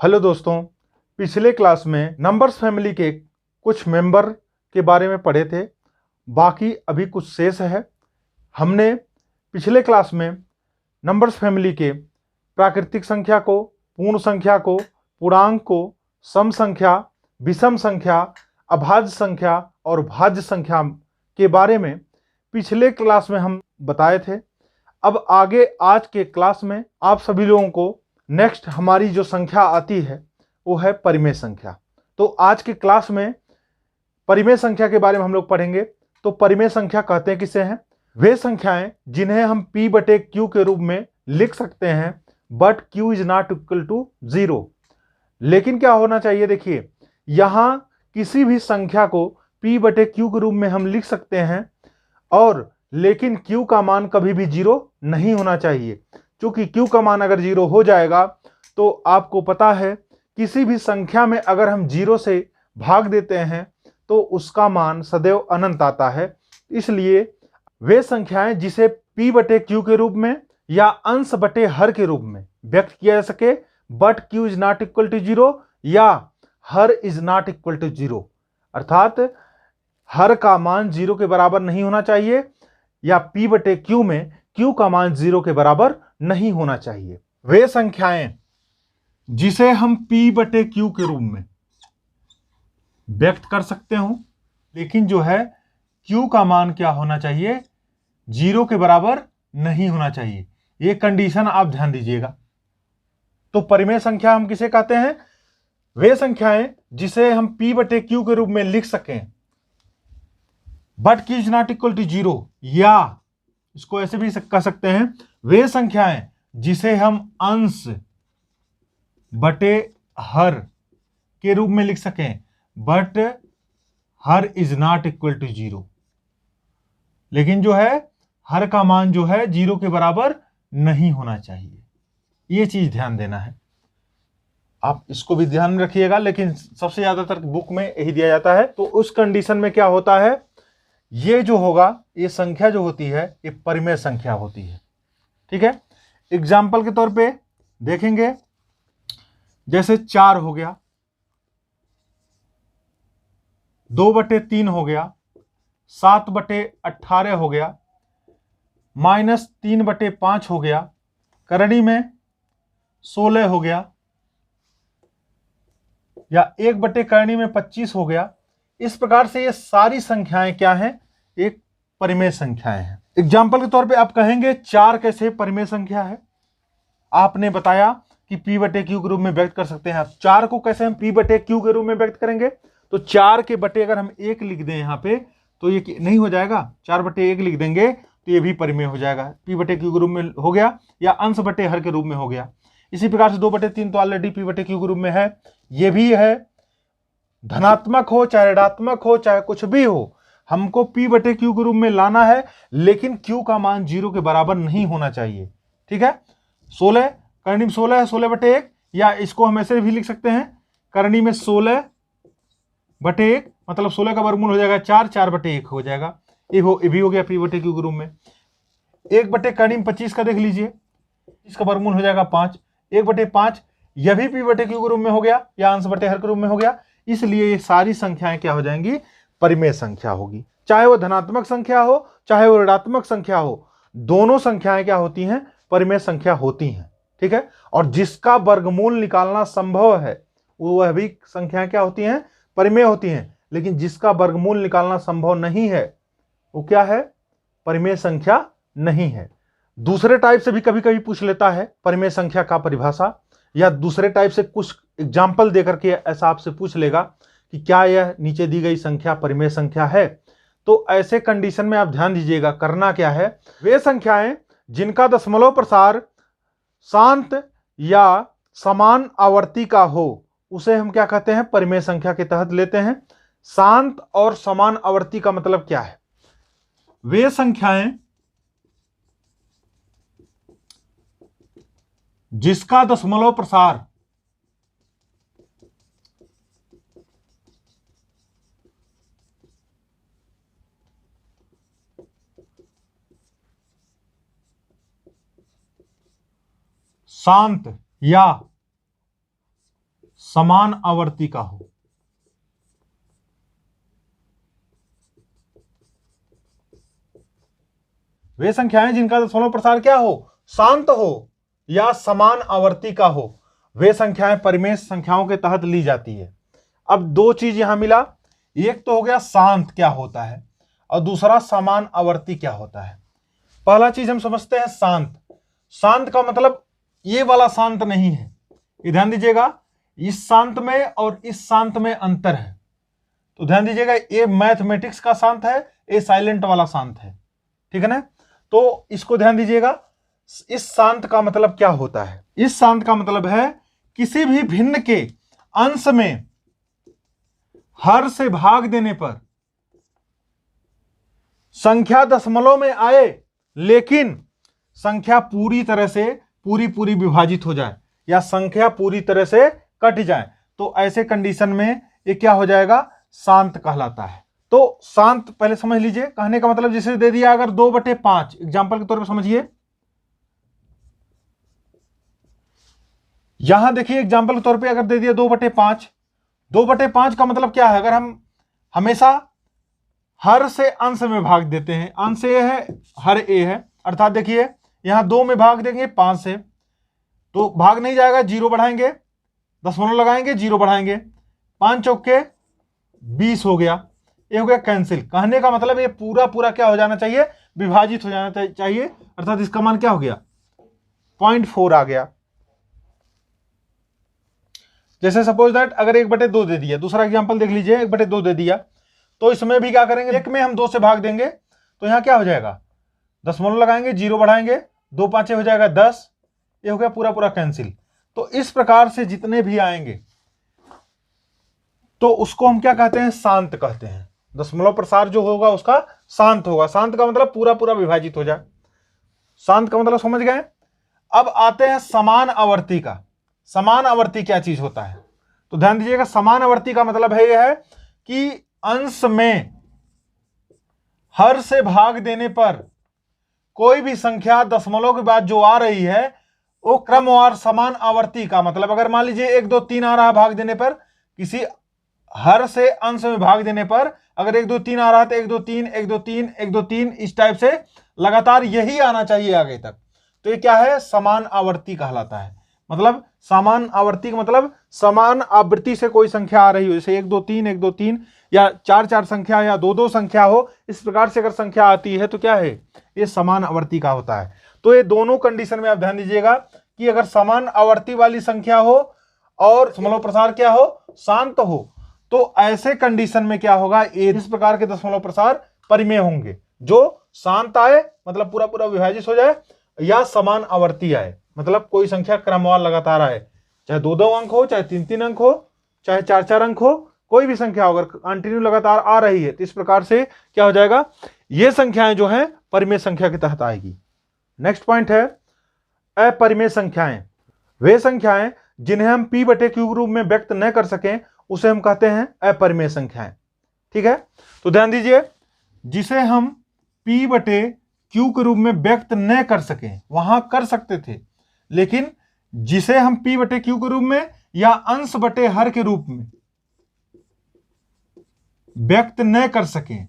Hello दोस्तों, पिछले class में नंबर्स फैमिली के कुछ मेंबर के बारे में पढ़े थे। बाकी अभी कुछ शेष है। हमने पिछले क्लास में नंबर्स फैमिली के प्राकृतिक संख्या को, पूर्ण संख्या को, पूर्णांक को, सम संख्या, विषम संख्या, अभाज्य संख्या और भाज्य संख्या के बारे में पिछले क्लास में हम बताए थे। अब आगे आज के क्लास में आप सभी लोगों को नेक्स्ट हमारी जो संख्या आती है वो है परिमेय संख्या। तो आज के क्लास में परिमेय संख्या के बारे में हम लोग पढ़ेंगे। तो परिमेय संख्या कहते हैं किसे हैं? वे संख्याएं जिन्हें हम p बटे क्यू के रूप में लिख सकते हैं, but q is not equal to 0। लेकिन क्या होना चाहिए? देखिए, यहां किसी भी संख्या को p बटे क्यू के रूप में हम लिख सकते हैं, और लेकिन q का मान कभी भी 0 नहीं होना चाहिए। क्योंकि q का मान अगर 0 हो जाएगा तो आपको पता है किसी भी संख्या में अगर हम 0 से भाग देते हैं तो उसका मान सदैव अनंत आता है। इसलिए वे संख्याएं जिसे p बटे क्यू के रूप में या अंश बटे हर के रूप में व्यक्त किया जा सके, but q is not equal to 0 या हर इज नॉट इक्वल टू 0, अर्थात हर का मान 0 के बराबर नहीं होना चाहिए या p बटे क्यू में q का मान 0 के बराबर नहीं होना चाहिए। वे संख्याएं जिसे हम p बटे क्यू के रूप में व्यक्त कर सकते हो, लेकिन जो है q का मान क्या होना चाहिए? 0 के बराबर नहीं होना चाहिए। ये कंडीशन आप ध्यान दीजिएगा। तो परिमेय संख्या हम किसे कहते हैं? वे संख्याएं जिसे हम p बटे क्यू के रूप में लिख सकें, but q is not equal to 0, या इसको ऐसे भी कह सकते हैं, वे संख्याएं जिसे हम अंश बटे हर के रूप में लिख सकें, बट हर इज नॉट इक्वल टू 0, लेकिन जो है हर का मान जो है 0 के बराबर नहीं होना चाहिए। ये चीज ध्यान देना है, आप इसको भी ध्यान में रखिएगा। लेकिन सबसे ज्यादातर बुक में यही दिया जाता है। तो उस कंडीशन में क्या होता है, ये जो होगा, ये संख्या जो होती है ये परिमेय संख्या होती है। ठीक है, एग्जाम्पल के तौर पे देखेंगे, जैसे 4 हो गया, 2/3 हो गया, 7/18 हो गया, -3/5 हो गया, करणी में 16 हो गया, या 1/करणी में 25 हो गया। इस प्रकार से ये सारी संख्याएं क्या हैं? एक परिमेय संख्याएं हैं। एग्जाम्पल के तौर पे आप कहेंगे 4 कैसे परिमेय संख्या है? आपने बताया कि p बटे क्यू के रूप में व्यक्त कर सकते हैं। आप 4 को कैसे हम p बटे क्यू के रूप में व्यक्त करेंगे? तो 4 के बटे अगर हम 1 लिख दें यहाँ पे तो ये नहीं हो जाएगा। 4/1 लिख देंगे तो ये भी परिमेय हो जाएगा, p बटे क्यू के रूप में हो गया, या अंश बटे हर के रूप में हो गया। इसी प्रकार से 2/3 तो ऑलरेडी p बटे क्यू के रूप में है, ये भी है। धनात्मक हो चाहे ऋणात्मक हो चाहे कुछ भी हो, हमको p बटे क्यू के रूप में लाना है, लेकिन q का मान 0 के बराबर नहीं होना चाहिए। ठीक है, 16 करणी में 16 है, 16/1, या इसको हम ऐसे भी लिख सकते हैं, करणी में 16/1 मतलब 16 का वर्गमूल हो जाएगा 4, 4/1 हो जाएगा। ये भी हो गया p बटे क्यू के रूप में। 1/करणी में 25 का देख लीजिए, इसका वर्गमूल हो जाएगा 5, 1/5 यह भी p बटे क्यू के रूप में हो गया या अंश बटे हर के रूप में हो गया। इसलिए ये सारी संख्याएं क्या हो जाएंगी? परिमेय संख्या होगी। चाहे वो धनात्मक संख्या हो चाहे वो ऋणात्मक संख्या हो, दोनों संख्याएं क्या होती हैं? परिमेय संख्या होती हैं। ठीक है, और जिसका वर्गमूल निकालना संभव है वह भी संख्याएं क्या होती हैं? परिमेय होती हैं। लेकिन जिसका वर्गमूल निकालना संभव नहीं है वो क्या है? परिमेय संख्या नहीं है। दूसरे टाइप से भी कभी कभी पूछ लेता है परिमेय संख्या का परिभाषा, या दूसरे टाइप से कुछ एग्जाम्पल देकर के ऐसा आपसे पूछ लेगा कि क्या यह नीचे दी गई संख्या परिमेय संख्या है। तो ऐसे कंडीशन में आप ध्यान दीजिएगा, करना क्या है, वे संख्याएं जिनका दशमलव प्रसार शांत या समान आवर्ती का हो उसे हम क्या कहते हैं? परिमेय संख्या के तहत लेते हैं। शांत और समान आवर्ती का मतलब क्या है? वे संख्याएं जिसका दशमलव प्रसार शांत या समान आवर्ती का हो। वे संख्याएं जिनका दशमलव प्रसार क्या हो, शांत हो या समान आवर्ती का हो, वे संख्याएं परिमेय संख्याओं के तहत ली जाती है। अब दो चीज यहां मिला, एक तो हो गया शांत क्या होता है और दूसरा समान आवर्ती क्या होता है। पहला चीज हम समझते हैं शांत। शांत का मतलब ये वाला शांत नहीं है, ये ध्यान दीजिएगा, इस शांत में और इस शांत में अंतर है। तो ध्यान दीजिएगा, ये मैथमेटिक्स का शांत है, ये साइलेंट वाला शांत है, ठीक है ना। तो इसको ध्यान दीजिएगा, इस शांत का मतलब क्या होता है, इस शांत का मतलब है किसी भी भिन्न के अंश में हर से भाग देने पर संख्या दशमलव में आए लेकिन संख्या पूरी तरह से पूरी विभाजित हो जाए या संख्या पूरी तरह से कट जाए, तो ऐसे कंडीशन में ये क्या हो जाएगा, शांत कहलाता है। तो शांत पहले समझ लीजिए, कहने का मतलब जैसे दे दिया अगर 2/5, एग्जांपल के तौर पर समझिए, यहां देखिए एग्जांपल के तौर पे अगर दे दिया 2/5, 2/5 का मतलब क्या है, अगर हम हमेशा हर से अंश में भाग देते हैं, अंश ए है, हर ए है, अर्थात देखिए यहां 2 में भाग देंगे 5 से, तो भाग नहीं जाएगा, 0 बढ़ाएंगे, दशमलव लगाएंगे, 0 बढ़ाएंगे, 5 चौके 20 हो गया, ये हो गया कैंसिल। कहने का मतलब ये पूरा क्या हो जाना चाहिए, विभाजित हो जाना चाहिए, अर्थात इसका मान क्या हो गया, 0.4 आ गया। जैसे सपोज दैट अगर 1/2 दे दिया, दूसरा एग्जांपल देख लीजिए, 1/2 दे दिया, तो इसमें भी क्या करेंगे, एक में हम 2 से भाग देंगे, तो यहां क्या हो जाएगा, दशमलव लगाएंगे, 0 बढ़ाएंगे, 2 5 हो जाएगा 10, ये हो गया पूरा कैंसिल। तो इस प्रकार से जितने भी आएंगे तो उसको हम क्या कहते हैं, शांत कहते हैं। दशमलव प्रसार जो होगा उसका शांत होगा। शांत का मतलब पूरा विभाजित हो जाए, शांत का मतलब समझ गए। अब आते हैं समान आवर्ती का। समान आवर्ती क्या चीज होता है, तो ध्यान दीजिएगा, समान आवर्ती का मतलब है यह है कि अंश में हर से भाग देने पर कोई भी संख्या दशमलव के बाद जो आ रही है वो क्रमवार समान आवर्ती का मतलब, अगर मान लीजिए 1 2 3 आ रहा है भाग देने पर, किसी हर से अंश में भाग देने पर अगर 1 2 3 आ रहा है तो 1 2 3 1 2 3 1 2 3 इस टाइप से लगातार यही आना चाहिए आगे तक, तो ये क्या है, समान आवर्ती कहलाता है। मतलब समान आवर्ती का मतलब समान आवृत्ति से कोई संख्या आ रही हो, जैसे 1 2 3 1 2 3 या 4 4 संख्या या 2 2 संख्या हो, इस प्रकार से अगर संख्या आती है तो क्या है, ये समान आवर्ती का होता है। तो ये दोनों कंडीशन में आप ध्यान दीजिएगा कि अगर समान आवर्ती वाली संख्या हो और दशमलव प्रसार क्या हो, शांत हो, तो ऐसे कंडीशन में क्या होगा, इस प्रकार के दशमलव प्रसार परिमेय होंगे। जो शांत आए मतलब पूरा विभाजित हो जाए, या समान आवर्ती आए मतलब कोई संख्या क्रमवार लगातार आए, चाहे 2 2 अंक हो, चाहे 3 3 अंक हो, चाहे 4 4 अंक हो, कोई भी संख्या अगर कंटिन्यू लगातार आ रही है तो इस प्रकार से क्या हो जाएगा, ये संख्याएं जो हैं परिमेय संख्या के तहत आएगी। नेक्स्ट पॉइंट है अपरिमेय संख्याएं। वे संख्याएं जिन्हें हम p/q रूप में व्यक्त न कर सकें उसे हम कहते हैं अपरिमेय संख्याएं। ठीक है, तो ध्यान दीजिए, जिसे हम p/q के रूप में व्यक्त न कर सकें, वहां कर सकते थे, लेकिन जिसे हम p/q के रूप में या अंश बटे हर के रूप में व्यक्त न कर सकें,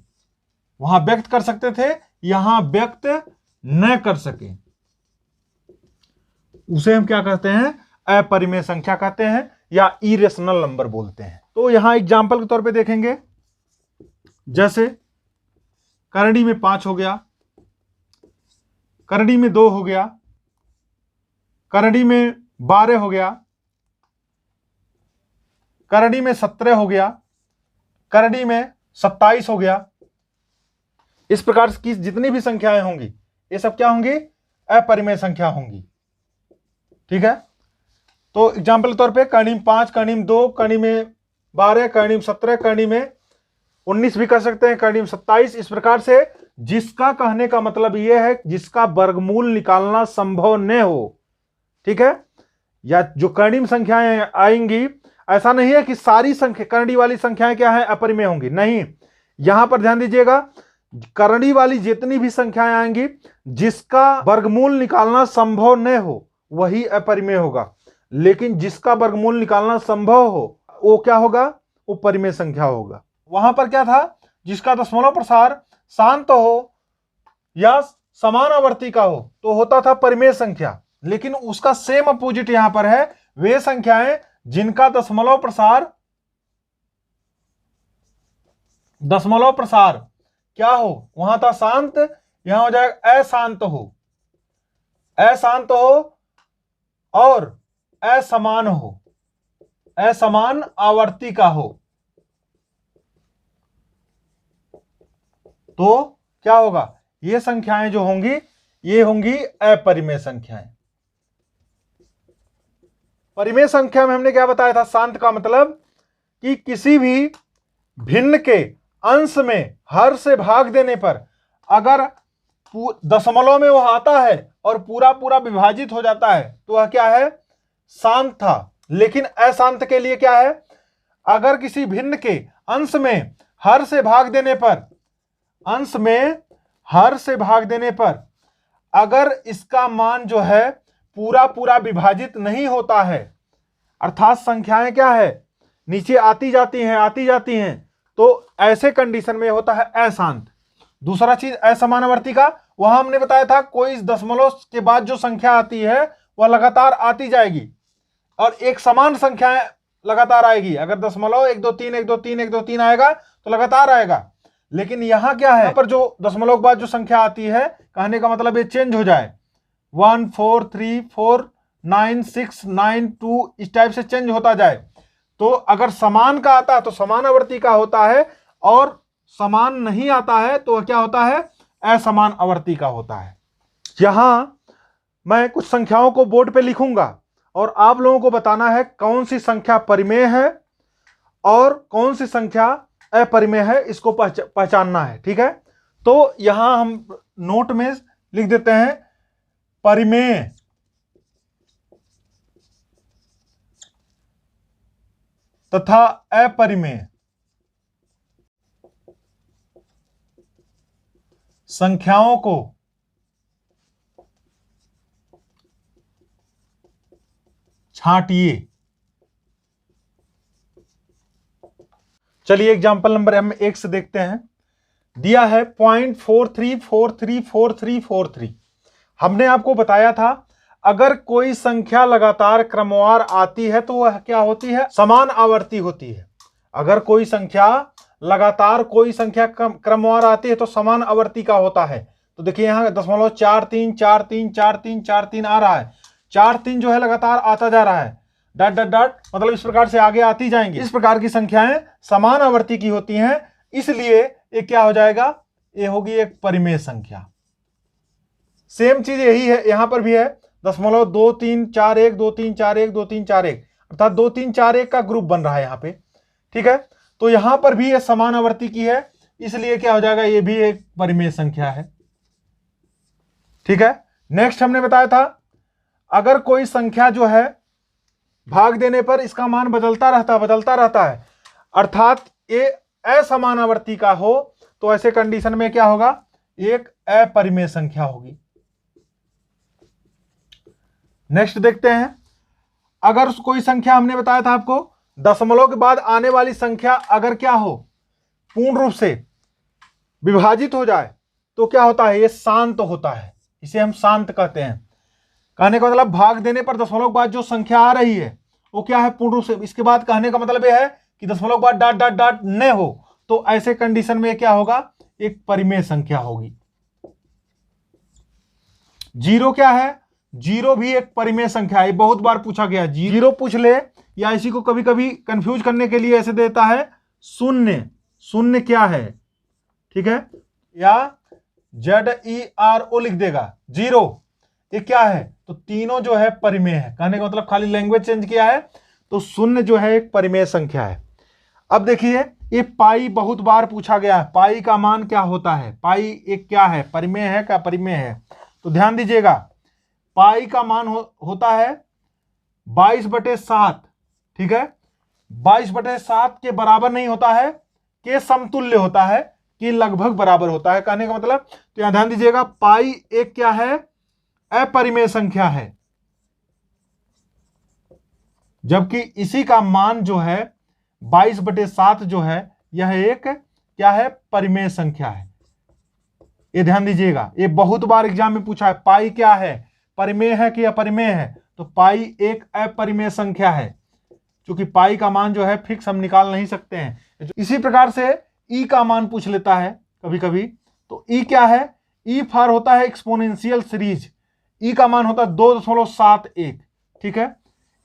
वहां व्यक्त कर सकते थे, यहां व्यक्त न कर सके, उसे हम क्या कहते हैं, अपरिमेय संख्या कहते हैं या इरेशनल नंबर बोलते हैं। तो यहां एग्जांपल के तौर पे देखेंगे, जैसे करड़ी में 5 हो गया, करड़ी में 2 हो गया, करड़ी में 12 हो गया, करड़ी में 17 हो गया, करड़ी में 27 हो गया। इस प्रकार की जितनी भी संख्याएं होंगी ये सब क्या होंगी, अपरिमेय संख्या होंगी। ठीक है, तो एग्जांपल के तौर पे करणी में 5, करणी में 2, करणी में 12, करणी में 17, करणी में 19 भी कर सकते हैं, करणी में 27। इस प्रकार से जिसका कहने का मतलब यह है जिसका वर्गमूल निकालना संभव न हो। ठीक है, या जो करणी में संख्याएं आएंगी, ऐसा नहीं है कि सारी संख्या करणी वाली संख्याएं क्या है, अपरिमेय होंगी, नहीं। यहां पर ध्यान दीजिएगा, करणी वाली जितनी भी संख्याएं आएंगी जिसका वर्गमूल निकालना संभव न हो वही अपरिमेय होगा। लेकिन जिसका वर्गमूल निकालना संभव हो वो क्या होगा, वो परिमेय संख्या होगा। वहां पर क्या था, जिसका दशमलव प्रसार शांत हो या समान आवर्ती का हो तो होता था परिमेय संख्या। लेकिन उसका सेम अपोजिट यहां पर है, वे संख्याएं जिनका दशमलव प्रसार क्या हो, वहां था शांत, यहां हो जाएगा अशांत हो, अशांत हो और असमान हो, असमान आवर्ती का हो, तो क्या होगा, ये संख्याएं जो होंगी ये होंगी अपरिमेय संख्याएं। परिमेय संख्या में हमने क्या बताया था, शांत का मतलब कि किसी भी भिन्न के अंश में हर से भाग देने पर अगर दशमलव में वह आता है और पूरा पूरा विभाजित हो जाता है तो वह क्या है, शांत था। लेकिन अशांत के लिए क्या है, अगर किसी भिन्न के अंश में हर से भाग देने पर, अंश में हर से भाग देने पर अगर इसका मान जो है पूरा पूरा विभाजित नहीं होता है, अर्थात संख्याएं क्या है नीचे आती जाती हैं, तो ऐसे कंडीशन में होता है अशांत। दूसरा चीज असमानावर्ती का, वहां हमने बताया था कोई इस दशमलव के बाद जो संख्या आती है वह लगातार आती जाएगी और एक समान संख्या लगातार आएगी। अगर दशमलव 1 2 3 1 2 3 1 2 3 आएगा तो लगातार आएगा। लेकिन यहां क्या है, यहां पर जो दशमलव के बाद जो संख्या आती है, कहने का मतलब ये चेंज हो जाए, 1 4 3 4 9 6 9 2 इस टाइप से चेंज होता जाए। तो अगर समान का आता है तो समान आवर्ती का होता है, और समान नहीं आता है तो क्या होता है, असमान आवर्ती का होता है। यहां मैं कुछ संख्याओं को बोर्ड पे लिखूंगा और आप लोगों को बताना है कौन सी संख्या परिमेय है और कौन सी संख्या अपरिमेय है, इसको पहचानना है, ठीक है। तो यहां हम नोट में लिख देते हैं परिमेय तथा अपरिमेय संख्याओं को छांटिए। चलिए एग्जांपल नंबर हम 1 से देखते हैं। दिया है 0.43434343। हमने आपको बताया था अगर कोई संख्या लगातार क्रमवार आती है तो वह क्या होती है, समान आवर्ती होती है। अगर कोई संख्या लगातार कोई संख्या क्रमवार आती है तो समान आवर्ती का होता है। तो देखिए यहां 0.43434343 आ रहा है, 4 3 जो है लगातार आता जा रहा है, डॉट डॉट डॉट, मतलब इस प्रकार से आगे आती जाएंगी। इस प्रकार की संख्याएं समान आवर्ती की होती हैं, इसलिए ये क्या हो जाएगा, ये होगी एक परिमेय संख्या। सेम चीज यही है, यहां पर भी है 0.2341 2341 2341, अर्थात 2341 का ग्रुप बन रहा है यहां पे, ठीक है। तो यहां पर भी ये समान आवर्ती की है, इसलिए क्या हो जाएगा, ये भी एक परिमेय संख्या है, ठीक है। नेक्स्ट हमने बताया था अगर कोई संख्या जो है भाग देने पर इसका मान बदलता रहता है, अर्थात ये असमान आवर्ती का हो, तो ऐसे कंडीशन में क्या होगा, एक अपरिमेय संख्या होगी। नेक्स्ट देखते हैं, अगर कोई संख्या हमने बताया था आपको दशमलव के बाद आने वाली संख्या अगर क्या हो, पूर्ण रूप से विभाजित हो जाए तो क्या होता है, ये शांत होता है, इसे हम शांत कहते हैं। कहने का मतलब भाग देने पर दशमलव के बाद जो संख्या आ रही है वो क्या है, पूर्ण रूप से। इसके बाद कहने का मतलब यह है कि दशमलव के बाद डॉट डॉट डॉट न हो, तो ऐसे कंडीशन में क्या होगा, एक परिमेय संख्या होगी। जीरो क्या है, जीरो भी एक परिमेय संख्या है, बहुत बार पूछा गया, जीरो पूछ ले या इसी को कभी कभी कंफ्यूज करने के लिए ऐसे देता है शून्य। शून्य क्या है, ठीक है, या ZERO लिख देगा, जीरो, ये क्या है, तो तीनों जो है परिमेय है। कहने का मतलब खाली लैंग्वेज चेंज किया है, तो शून्य जो है एक परिमेय संख्या है। अब देखिए ये पाई बहुत बार पूछा गया है, पाई का मान क्या होता है, पाई एक क्या है, परिमेय है क्या परिमेय है। तो ध्यान दीजिएगा, पाई का मान होता है 22/7, ठीक है। 22/7 के बराबर नहीं होता है, के समतुल्य होता है, कि लगभग बराबर होता है। कहने का मतलब, तो यहां ध्यान दीजिएगा, पाई एक क्या है, अपरिमेय संख्या है, जबकि इसी का मान जो है 22/7 जो है यह एक क्या है, परिमेय संख्या है। ये ध्यान दीजिएगा, ये बहुत बार एग्जाम में पूछा है, पाई क्या है, परिमेय है कि अपरिमेय है। तो पाई एक अपरिमेय संख्या है, क्योंकि पाई का मान जो है फिक्स हम निकाल नहीं सकते हैं। इसी प्रकार से ई का मान पूछ लेता है कभी कभी। तो ई क्या है, ई फॉर होता है एक्सपोनेंशियल सीरीज। ई का मान होता है 2.71। ठीक है,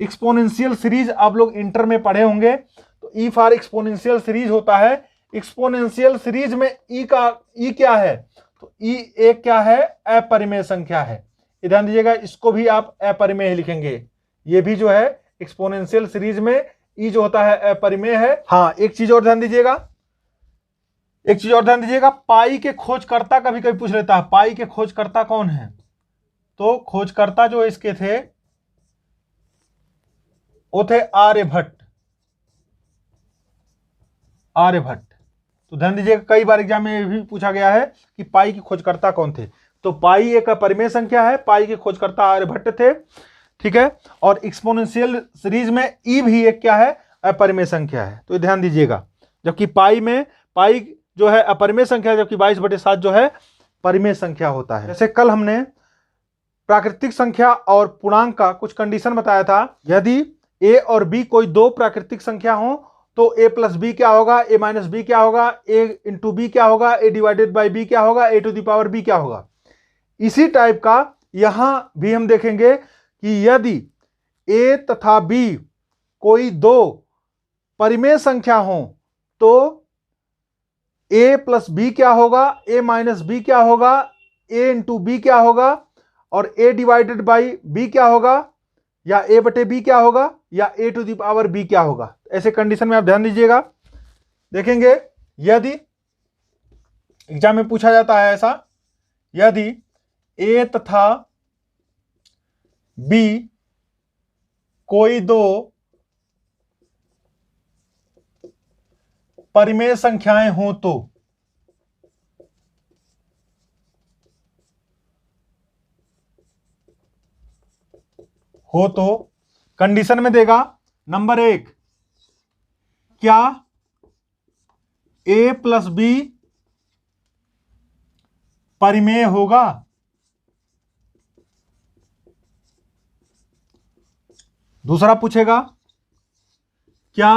एक्सपोनेंशियल सीरीज आप लोग इंटर में पढ़े होंगे। तो ई फॉर एक्सपोनेंशियल सीरीज होता है। एक्सपोनेंशियल सीरीज में ई क्या है, तो ई एक क्या है, अपरिमेय संख्या है। ध्यान दीजिएगा, इसको भी आप अपरिमेय लिखेंगे। ये भी जो है एक्सपोनेंशियल सीरीज में ई जो होता है अपरिमेय है। हाँ, एक चीज और ध्यान दीजिएगा, पाई के खोजकर्ता कभी कभी पूछ लेता है, पाई के खोजकर्ता कौन है। तो खोजकर्ता जो इसके थे वो थे आर्यभट्ट। तो ध्यान दीजिएगा, कई बार एग्जाम में भी पूछा गया है कि पाई के खोजकर्ता कौन थे। तो पाई एक अपरिमेय संख्या है, पाई के खोजकर्ता आर्यभट्ट थे। ठीक है, और एक्सपोनेंशियल सीरीज में ई भी एक क्या है, अपरिमेय संख्या है। तो ध्यान दीजिएगा, जबकि पाई जो है अपरिमेय संख्या है, जबकि 22/7 जो है परिमेय संख्या होता है। जैसे कल हमने प्राकृतिक संख्या और पूर्णांक का कुछ कंडीशन बताया था। यदि ए और बी कोई दो प्राकृतिक संख्या हो तो ए प्लस बी क्या होगा, ए माइनस बी क्या होगा, ए इंटू बी क्या होगा, ए डिवाइडेड बाई बी क्या होगा, ए टू द पावर बी क्या होगा। इसी टाइप का यहां भी हम देखेंगे कि यदि ए तथा बी कोई दो परिमेय संख्या हो तो ए प्लस बी क्या होगा, ए माइनस बी क्या होगा, ए इंटू बी क्या होगा, और ए डिवाइडेड बाई बी क्या होगा, या ए बटे बी क्या होगा, या ए टू द पावर बी क्या होगा। ऐसे कंडीशन में आप ध्यान दीजिएगा। देखेंगे यदि एग्जाम में पूछा जाता है ऐसा, यदि ए तथा बी कोई दो परिमेय संख्याएं हो तो कंडीशन में देगा नंबर 1, क्या ए प्लस बी परिमेय होगा। दूसरा पूछेगा, क्या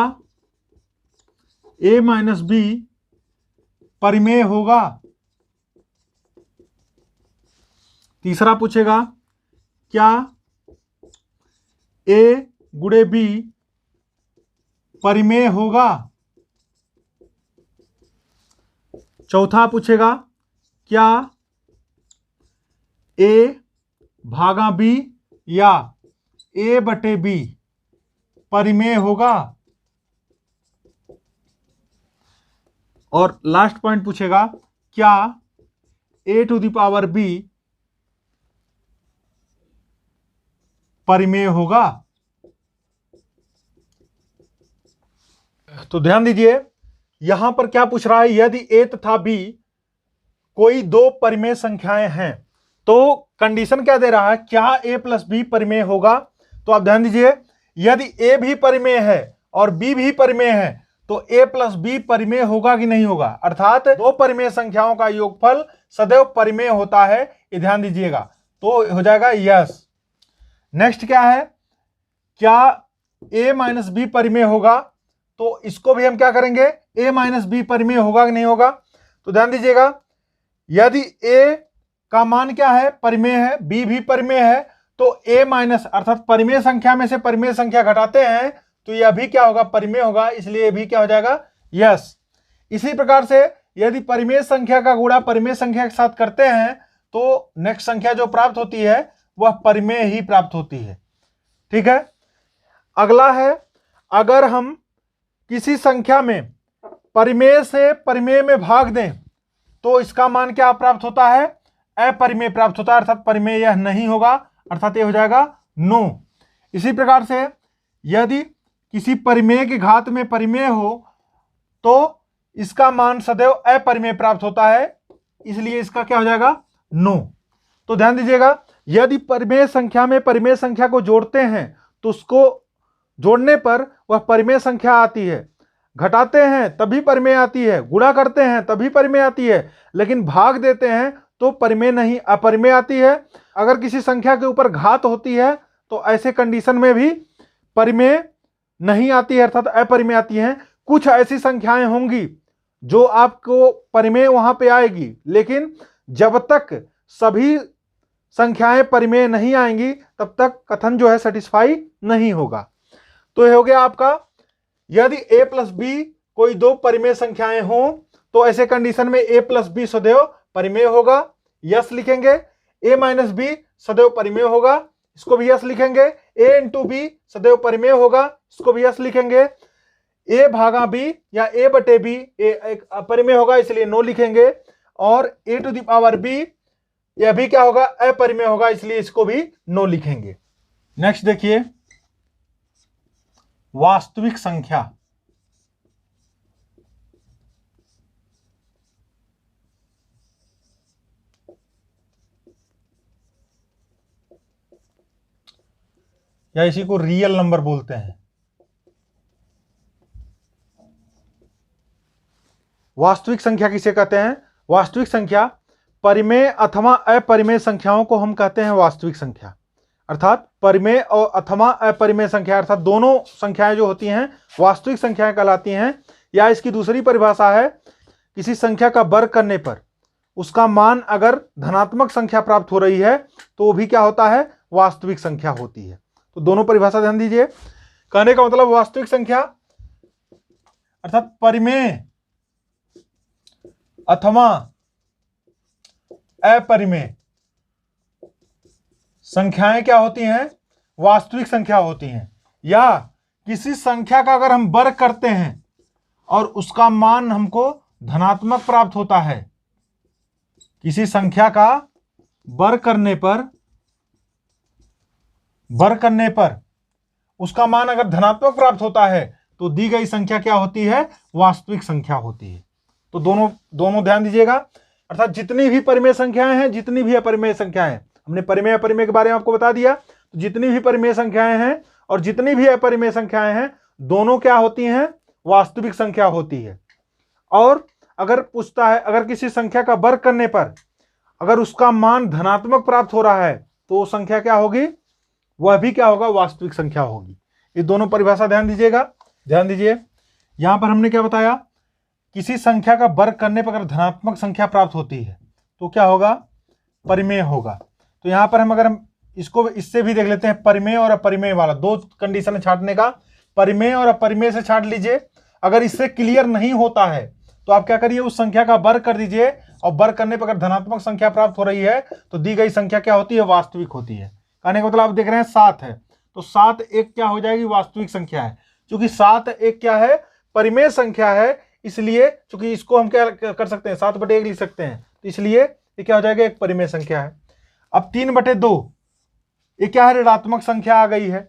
ए माइनस बी परिमेय होगा। तीसरा पूछेगा, क्या ए गुणे बी परिमेय होगा। चौथा पूछेगा, क्या ए भागा बी या ए बटे बी परिमेय होगा। और लास्ट पॉइंट पूछेगा, क्या ए टू द पावर बी परिमेय होगा। तो ध्यान दीजिए, यहां पर क्या पूछ रहा है, यदि ए तथा बी कोई दो परिमेय संख्याएं हैं तो कंडीशन क्या दे रहा है, क्या ए प्लस बी परिमेय होगा। तो आप ध्यान दीजिए, यदि ए भी परिमेय है और बी भी परिमेय है तो ए प्लस बी परिमेय होगा कि नहीं होगा। अर्थात दो परिमेय संख्याओं का योगफल सदैव परिमेय होता है, ये ध्यान दीजिएगा। तो हो जाएगा यस। नेक्स्ट क्या है, क्या ए माइनस बी परिमेय होगा। तो इसको भी हम क्या करेंगे, ए माइनस बी परिमेय होगा कि नहीं होगा। तो ध्यान दीजिएगा, यदि ए का मान क्या है, परिमेय है, बी भी परिमेय है, तो ए माइनस अर्थात परिमेय संख्या में से परिमेय संख्या घटाते हैं तो यह भी क्या होगा, परिमेय होगा, इसलिए ये भी क्या हो जाएगा, यस। इसी प्रकार से यदि परिमेय संख्या का गुणा परिमेय संख्या के साथ करते हैं तो नेक्स्ट संख्या जो प्राप्त होती है वह परिमेय ही प्राप्त होती है। ठीक है, अगला है, अगर हम किसी संख्या में परिमेय से परिमेय में भाग दें तो इसका मान क्या प्राप्त होता है, अपरिमेय प्राप्त होता है, अर्थात परिमेय यह नहीं होगा, अर्थात ये हो जाएगा नो। इसी प्रकार से यदि किसी परिमेय के घात में परिमेय हो तो इसका मान सदैव अपरिमेय प्राप्त होता है, इसलिए इसका क्या हो जाएगा, नो। तो ध्यान दीजिएगा, यदि परिमेय संख्या में परिमेय संख्या को जोड़ते हैं तो उसको जोड़ने पर वह परिमेय संख्या आती है, घटाते हैं तभी परिमेय आती है, गुणा करते हैं तभी परिमेय आती है, लेकिन भाग देते हैं तो परिमेय नहीं, अपरिमेय आती है। अगर किसी संख्या के ऊपर घात होती है तो ऐसे कंडीशन में भी परिमेय नहीं आती है, अर्थात अपरिमेय आती है। कुछ ऐसी संख्याएं होंगी जो आपको परिमेय वहां पे आएगी, लेकिन जब तक सभी संख्याएं परिमेय नहीं आएंगी तब तक कथन जो है सेटिस्फाई नहीं होगा। तो यह हो गया आपका, यदि a प्लस बी कोई दो परिमेय संख्याएं हों तो ऐसे कंडीशन में a प्लस बी सदैव परिमेय होगा, यस लिखेंगे। a माइनस बी सदैव परिमेय होगा, इसको भी यस लिखेंगे। a इंटू बी सदैव परिमेय होगा, इसको भी यस लिखेंगे। a भागा b या a बटे b एक अपरिमेय होगा, इसलिए नो लिखेंगे। और a to the power b यह भी क्या होगा, अपरिमेय होगा, इसलिए इसको भी नो लिखेंगे। नेक्स्ट देखिए, वास्तविक संख्या। या इसी को रियल नंबर बोलते हैं। वास्तविक संख्या किसे कहते हैं? वास्तविक संख्या परिमेय अथवा अपरिमेय संख्याओं को हम कहते हैं वास्तविक संख्या। अर्थात परिमेय और अथवा अपरिमेय संख्या, अर्थात दोनों संख्याएं जो होती हैं वास्तविक संख्याएं कहलाती हैं। या इसकी दूसरी परिभाषा है, किसी संख्या का वर्ग करने पर उसका मान अगर धनात्मक संख्या प्राप्त हो रही है तो वो भी क्या होता है, वास्तविक संख्या होती है। तो दोनों परिभाषा ध्यान दीजिए। कहने का मतलब वास्तविक संख्या अर्थात परिमेय अथवा अपरिमेय संख्याएं क्या होती हैं, वास्तविक संख्या होती हैं। या किसी संख्या का अगर हम वर्ग करते हैं और उसका मान हमको धनात्मक प्राप्त होता है, किसी संख्या का वर्ग करने पर उसका मान अगर धनात्मक प्राप्त होता है तो दी गई संख्या क्या होती है, वास्तविक संख्या होती है। तो दोनों ध्यान दीजिएगा। अर्थात जितनी भी परिमेय संख्याएं हैं, जितनी भी अपरिमेय संख्याएं हैं, हमने परिमेय अपरिमेय के बारे में आपको बता दिया। तो जितनी भी परिमेय संख्याएं हैं और जितनी भी अपरिमेय संख्याएं हैं, दोनों क्या होती हैं, वास्तविक संख्या होती है। और अगर पूछता है, अगर किसी संख्या का वर्ग करने पर अगर उसका मान धनात्मक प्राप्त हो रहा है तो वो संख्या क्या होगी, वह भी क्या होगा, वास्तविक संख्या होगी। ये दोनों परिभाषा ध्यान दीजिएगा। ध्यान दीजिए, यहां पर हमने क्या बताया, किसी संख्या का वर्ग करने पर अगर धनात्मक संख्या प्राप्त होती है तो क्या होगा, परिमेय होगा। तो यहां पर हम इसको इससे भी देख लेते हैं, परिमेय और अपरिमेय वाला, दो कंडीशन छांटने का। परिमेय और अपरिमेय से छांट लीजिए। अगर इससे क्लियर नहीं होता है तो आप क्या करिए, उस संख्या का वर्ग कर दीजिए और वर्ग करने पर अगर धनात्मक संख्या प्राप्त हो रही है तो दी गई संख्या क्या होती है, वास्तविक होती है। कहने का मतलब आप देख रहे हैं 7 है तो 7 एक क्या हो जाएगी, वास्तविक संख्या है। क्योंकि 7 एक क्या है, परिमेय संख्या है, इसलिए चूंकि इसको हम क्या कर सकते हैं, 7/1 लिख सकते हैं, तो इसलिए ये क्या हो जाएगा, एक परिमेय संख्या है। अब 3/2 ये क्या है, ऋणात्मक संख्या आ गई है।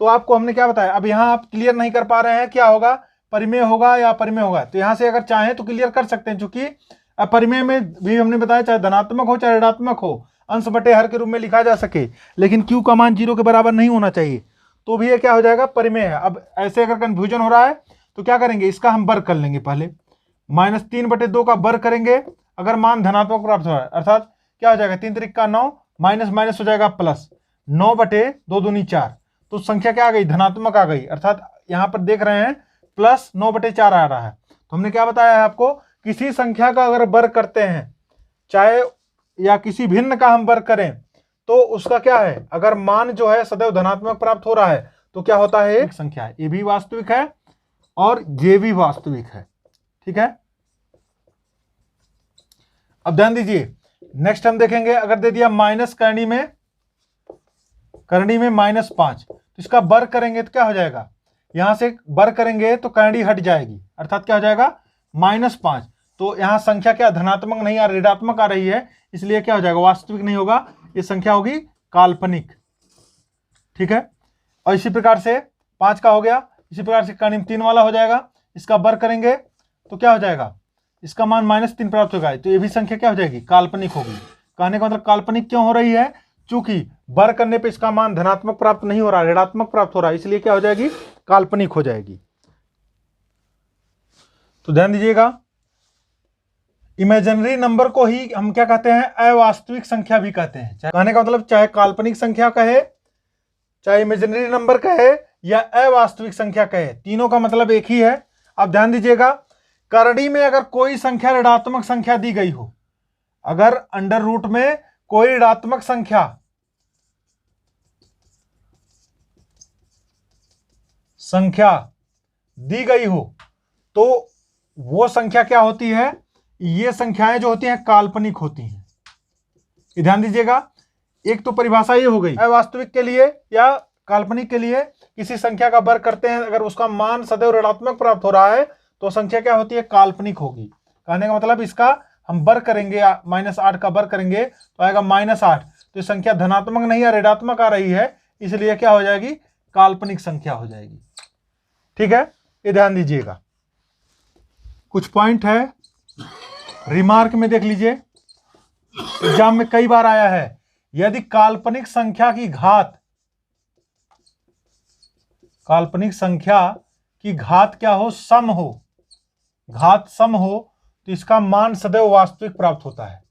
तो आपको हमने क्या बताया, अब यहाँ आप क्लियर नहीं कर पा रहे हैं क्या होगा, परिमेय होगा या अपरिमेय होगा। तो यहाँ से अगर चाहें तो क्लियर कर सकते हैं, चूंकि अपरिमेय में भी हमने बताया चाहे धनात्मक हो चाहे ऋणात्मक हो, अंश बटे हर के रूप में लिखा जा सके, लेकिन क्यू का मान 0 के बराबर नहीं होना चाहिए, तो भी ये क्या हो जाएगा, परिमेय है। अब ऐसे अगर कंफ्यूजन हो रहा है तो क्या करेंगे, इसका हम वर्ग कर लेंगे। पहले -3/2 का वर्ग करेंगे, अगर मान धनात्मक प्राप्त हो रहा है, अर्थात क्या हो जाएगा, 3 त्रिक 9, माइनस माइनस हो जाएगा प्लस, 9/2 दूनी 4, तो संख्या क्या आ गई, धनात्मक आ गई। अर्थात यहां पर देख रहे हैं प्लस 9/4 आ रहा है। तो हमने क्या बताया है आपको, किसी संख्या का अगर वर्ग करते हैं, चाहे या किसी भिन्न का हम वर्ग करें, तो उसका क्या है, अगर मान जो है सदैव धनात्मक प्राप्त हो रहा है तो क्या होता है, एक संख्या है, ये भी वास्तविक है और ये भी वास्तविक है। ठीक है, अब ध्यान दीजिए, नेक्स्ट हम देखेंगे, अगर दे दिया माइनस करनी में -5, तो इसका वर्ग करेंगे तो क्या हो जाएगा, यहां से वर्ग करेंगे तो करनी हट जाएगी, अर्थात क्या हो जाएगा, -5। तो यहां संख्या क्या धनात्मक नहीं आ रही, ऋणात्मक आ रही है, इसलिए क्या हो जाएगा, वास्तविक नहीं होगा, ये संख्या होगी काल्पनिक। ठीक है, और इसी प्रकार से 5 का हो गया, इसी प्रकार से करनी 3 वाला हो जाएगा, इसका वर्ग करेंगे तो क्या हो जाएगा, इसका मान -3 प्राप्त होगा, तो ये भी संख्या क्या हो जाएगी, काल्पनिक होगी। कहने का मतलब काल्पनिक क्यों हो रही है, चूंकि बर करने पे इसका मान धनात्मक प्राप्त नहीं हो रहा, ऋणात्मक प्राप्त हो रहा है, इसलिए क्या हो जाएगी, काल्पनिक हो जाएगी। तो ध्यान दीजिएगा, इमेजिनरी नंबर को ही हम क्या कहते हैं, अवास्तविक संख्या भी कहते हैं। कहने का मतलब चाहे काल्पनिक संख्या कहे, चाहे इमेजिनरी नंबर कहे या अवास्तविक संख्या कहे, तीनों का मतलब एक ही है। अब ध्यान दीजिएगा, करड़ी में अगर कोई संख्या ऋणात्मक संख्या दी गई हो, अगर अंडर रूट में कोई ऋणात्मक संख्या दी गई हो, तो वो संख्या क्या होती है, ये संख्याएं जो होती हैं काल्पनिक होती हैं। ध्यान दीजिएगा, एक तो परिभाषा ये हो गई अवास्तविक के लिए या काल्पनिक के लिए, किसी संख्या का वर्ग करते हैं, अगर उसका मान सदैव ऋणात्मक प्राप्त हो रहा है तो संख्या क्या होती है, काल्पनिक होगी। कहने का मतलब इसका हम वर्ग करेंगे, -8 का वर्ग करेंगे तो आएगा -8, तो संख्या धनात्मक नहीं या ऋणात्मक आ रही है, इसलिए क्या हो जाएगी, काल्पनिक संख्या हो जाएगी। ठीक है, ये ध्यान दीजिएगा। कुछ पॉइंट है, रिमार्क में देख लीजिए, एग्जाम में कई बार आया है, यदि काल्पनिक संख्या की घात क्या हो, सम हो, घात सम हो, तो इसका मान सदैव वास्तविक प्राप्त होता है,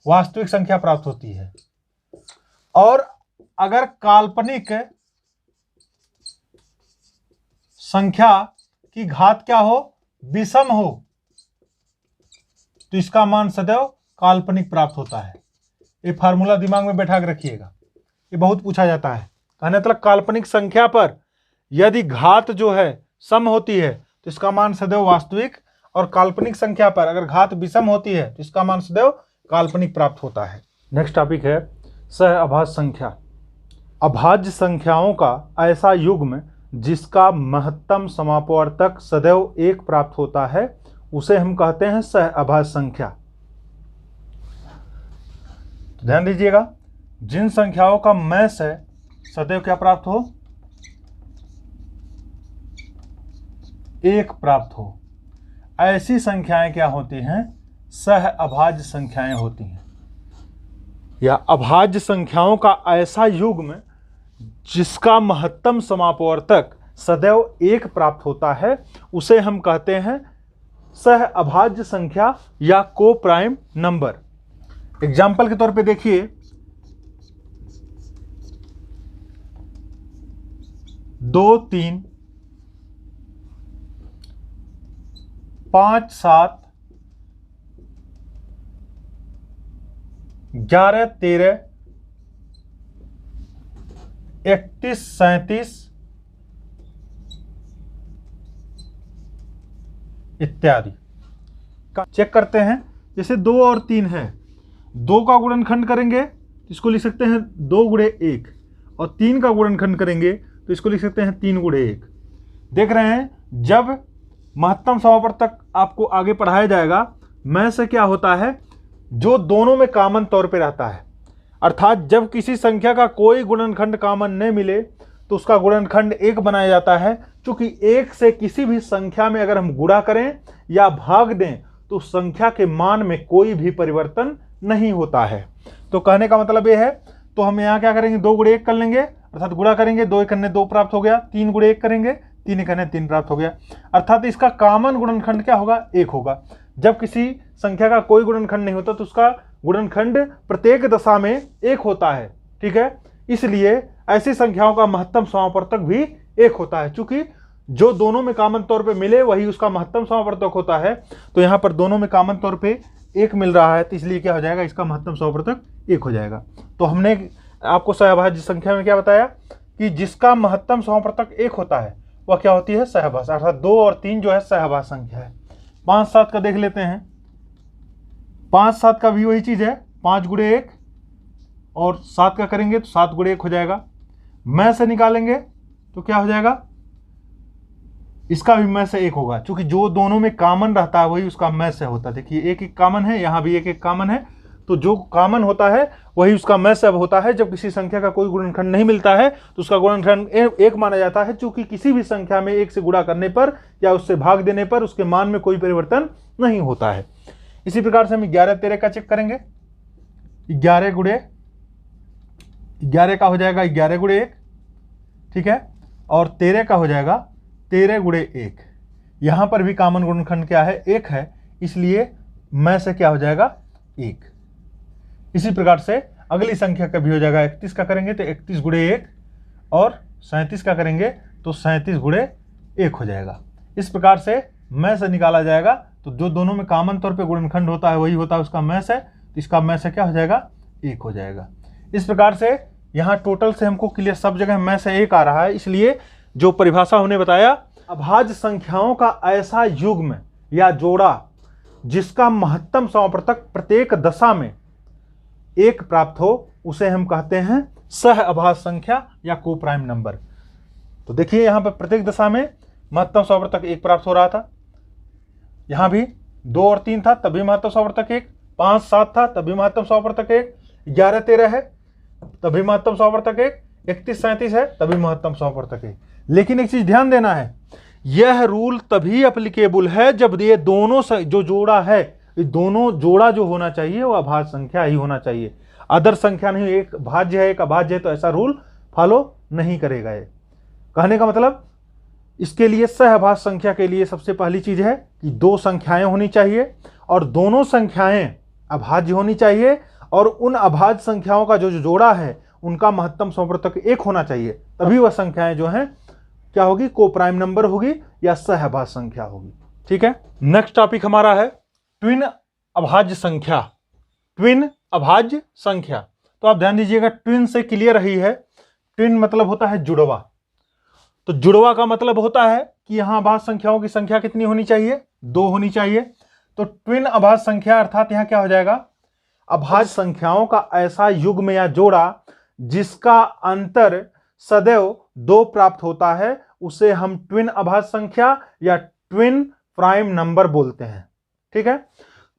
वास्तविक संख्या प्राप्त होती है। और अगर काल्पनिक संख्या की घात क्या हो, विषम हो, तो इसका मान सदैव काल्पनिक प्राप्त होता है। ये फार्मूला दिमाग में बैठा के रखिएगा, ये बहुत पूछा जाता है। कहने मतलब काल्पनिक संख्या पर यदि घात जो है सम होती है तो इसका मान सदैव वास्तविक, और काल्पनिक संख्या पर अगर घात विषम होती है तो इसका मान सदैव काल्पनिक प्राप्त होता है। नेक्स्ट टॉपिक है सहअभाज्य संख्या। अभाज्य संख्याओं का ऐसा युग्म जिसका महत्तम समापवर्तक सदैव 1 प्राप्त होता है, उसे हम कहते हैं सहअभाज्य संख्या। तो ध्यान दीजिएगा, जिन संख्याओं का मैस है सदैव क्या प्राप्त हो, 1 प्राप्त हो, ऐसी संख्याएं क्या होती हैं, सहअभाज्य संख्याएं होती हैं। या अभाज्य संख्याओं का ऐसा युग्म जिसका महत्तम समापवर्तक सदैव 1 प्राप्त होता है, उसे हम कहते हैं सहअभाज्य संख्या या को प्राइम नंबर। एग्जाम्पल के तौर पे देखिए, 2, 3, 5, 7, 11, 13, 31, 37 इत्यादि का चेक करते हैं। जैसे 2 और 3 है, 2 का गुणनखंड करेंगे तो इसको लिख सकते हैं 2 × 1, और 3 का गुणनखंड करेंगे तो इसको लिख सकते हैं 3 × 1। देख रहे हैं, जब महत्तम समापवर्तक आपको आगे पढ़ाया जाएगा, में से क्या होता है, जो दोनों में कॉमन तौर पे रहता है, अर्थात जब किसी संख्या का कोई गुणनखंड कॉमन नहीं मिले तो उसका गुणनखंड 1 बनाया जाता है। क्योंकि 1 से किसी भी संख्या में अगर हम गुणा करें या भाग दें तो संख्या के मान में कोई भी परिवर्तन नहीं होता है। तो कहने का मतलब ये है, तो हम यहाँ क्या करेंगे, 2 × 1 कर लेंगे, अर्थात गुणा करेंगे, 2 × 2 प्राप्त हो गया, 3 × 1 करेंगे, 3 × 3 प्राप्त हो गया, अर्थात इसका कॉमन गुणनखंड क्या होगा, 1 होगा। जब किसी संख्या का कोई गुणनखंड नहीं होता तो उसका गुणनखंड प्रत्येक दशा में 1 होता है। ठीक है, इसलिए ऐसी संख्याओं का महत्तम समापवर्तक भी 1 होता है। चूंकि जो दोनों में कॉमन तौर पे मिले वही उसका महत्तम समापवर्तक होता है, तो यहाँ पर दोनों में कॉमन तौर पे 1 मिल रहा है, तो इसलिए क्या हो जाएगा, इसका महत्तम समापवर्तक 1 हो जाएगा। तो हमने आपको सहअभाज्य संख्या में क्या बताया कि जिसका महत्तम समापवर्तक 1 होता है वह क्या होती है, सहअभाज्य, अर्थात 2 और 3 जो है सहअभाज्य संख्या है। 5, 7 का देख लेते हैं। 5, 7 का भी वही चीज है, 5 × 1, और 7 का करेंगे तो 7 × 1 हो जाएगा। में से निकालेंगे तो क्या हो जाएगा, इसका भी में से 1 होगा। क्योंकि जो दोनों में कॉमन रहता है वही उसका में से होता है। देखिए 1 1 कॉमन है, यहाँ भी 1 1 कॉमन है, तो जो कॉमन होता है वही उसका में से होता है। जब किसी संख्या का कोई गुणनखंड नहीं मिलता है तो उसका गुणनखंड 1 माना जाता है। चूंकि किसी भी संख्या में 1 से गुणा करने पर या उससे भाग देने पर उसके मान में कोई परिवर्तन नहीं होता है। इसी प्रकार से हम 11 13 का चेक करेंगे। 11 × 11 का हो जाएगा 11 गुणे 1, ठीक है, और 13 का हो जाएगा 13 गुणे 1। यहाँ पर भी कॉमन गुणनखंड क्या है, 1 है, इसलिए मैं से क्या हो जाएगा 1। इसी प्रकार से अगली संख्या का भी हो जाएगा, 31 का करेंगे तो 31 गुणे 1, और 37 का करेंगे तो 37 गुणे 1 हो जाएगा। इस प्रकार से मैं से निकाला जाएगा, तो जो दोनों में कॉमन तौर पे गुणनखंड होता है वही होता है उसका मैं से, तो इसका मैं से क्या हो जाएगा 1 हो जाएगा। इस प्रकार से यहाँ टोटल से हमको क्लियर सब जगह मैं से 1 आ रहा है, इसलिए जो परिभाषा हमने बताया, अभाज्य संख्याओं का ऐसा युग्म या जोड़ा जिसका महत्तम समावर्तक प्रत्येक दशा में 1 प्राप्त हो, उसे हम कहते हैं सह अभाज्य संख्या या को प्राइम नंबर। तो देखिए यहाँ पर प्रत्येक दशा में महत्तम समावर्तक 1 प्राप्त हो रहा था, यहाँ भी 2 और 3 था तभी महत्तम समावर्तक 1, 5 7 था तभी महत्तम समावर्तक 1, 11 13 है तभी महत्तम समावर्तक 1, 31 37 है तभी महत्तम समावर्तक 1। लेकिन एक चीज ध्यान देना है, यह रूल तभी एप्लीकेबल है जब ये दोनों जो जोड़ा है, ये दोनों जोड़ा जो होना चाहिए वो अभाज्य संख्या ही होना चाहिए। अदर संख्या नहीं, एक भाज्य है एक अभाज्य है तो ऐसा रूल फॉलो नहीं करेगा। ये कहने का मतलब, इसके लिए सह अभाज्य संख्या के लिए सबसे पहली चीज है कि 2 संख्याएं होनी चाहिए और दोनों संख्याएं अभाज्य होनी चाहिए, और उन अभाज्य संख्याओं का जो जोड़ा है उनका महत्तम समावर्तक 1 होना चाहिए, तभी वह संख्याएं जो हैं क्या होगी, को प्राइम नंबर होगी या सह अभाज्य संख्या होगी। ठीक है, नेक्स्ट टॉपिक हमारा है ट्विन अभाज्य संख्या। ट्विन अभाज्य संख्या, तो आप ध्यान दीजिएगा, ट्विन से क्लियर रही है। ट्विन मतलब होता है जुड़वा, तो जुड़वा का मतलब होता है कि यहां अभाज्य संख्याओं की संख्या कितनी होनी चाहिए, 2 होनी चाहिए। तो ट्विन अभाज्य संख्या अर्थात यहां क्या हो जाएगा, अभाज्य संख्याओं का ऐसा युग्म या जोड़ा जिसका अंतर सदैव 2 प्राप्त होता है, उसे हम ट्विन अभाज्य संख्या या ट्विन प्राइम नंबर बोलते हैं। ठीक है,